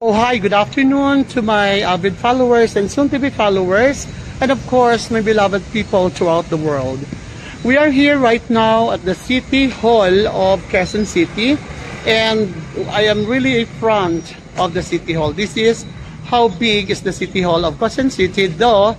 Oh, hi, good afternoon to my avid followers and soon-to-be followers, and of course, my beloved people throughout the world. We are here right now at the City Hall of Quezon City, and I am really in front of the City Hall. This is how big is the City Hall of Quezon City, though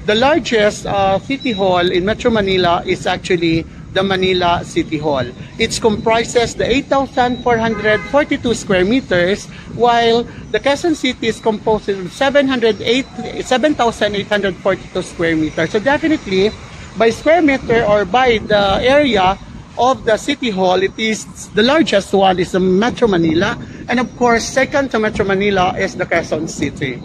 the largest City Hall in Metro Manila is actually the Manila City Hall. It comprises the 8,442 square meters, while the Quezon City is composed of 7,842 square meters. So definitely, by square meter or by the area of the City Hall, it is the largest one is the Metro Manila, and of course, second to Metro Manila is the Quezon City.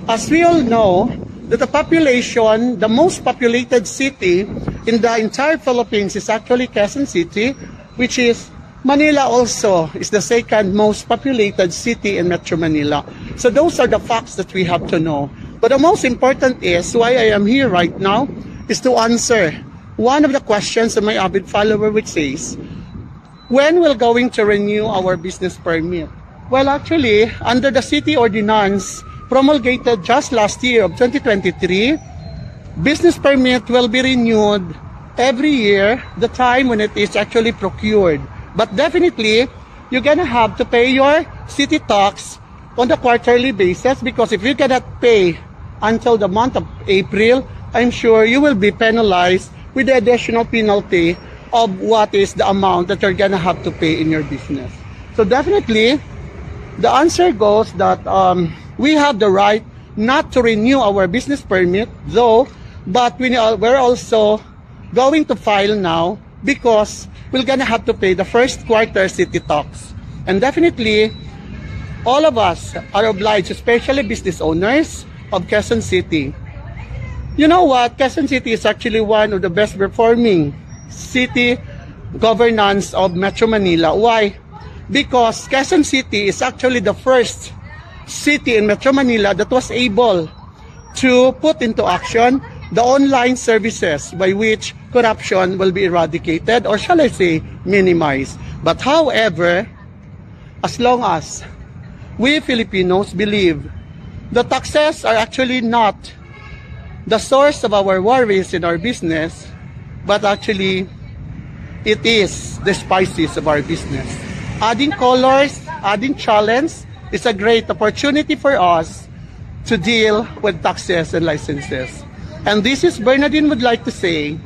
As we all know, that the population, the most populated city in the entire Philippines is actually Quezon City, which is Manila also is the second most populated city in Metro Manila. So those are the facts that we have to know. But the most important is, why I am here right now, is to answer one of the questions of my avid follower, which says, when we're going to renew our business permit? Well, actually, under the city ordinance promulgated just last year of 2023, business permit will be renewed every year, the time when it is actually procured. But definitely, you're gonna have to pay your city tax on the quarterly basis, because if you cannot pay until the month of April, I'm sure you will be penalized with the additional penalty of what is the amount that you're gonna have to pay in your business. So definitely, the answer goes that we have the right not to renew our business permit, though, but we're also going to file now because we're gonna have to pay the first quarter city tax. And definitely, all of us are obliged, especially business owners of Quezon City. You know what? Quezon City is actually one of the best performing city governance of Metro Manila. Why? Because Quezon City is actually the first city in Metro Manila that was able to put into action the online services by which corruption will be eradicated, or shall I say, minimized. But however, as long as we Filipinos believe the taxes are actually not the source of our worries in our business, but actually it is the spices of our business. Adding colors, adding challenge is a great opportunity for us to deal with taxes and licenses. And this is Bernardine would like to say,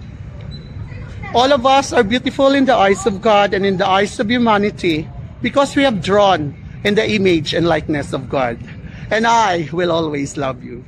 all of us are beautiful in the eyes of God and in the eyes of humanity because we have drawn in the image and likeness of God. And I will always love you.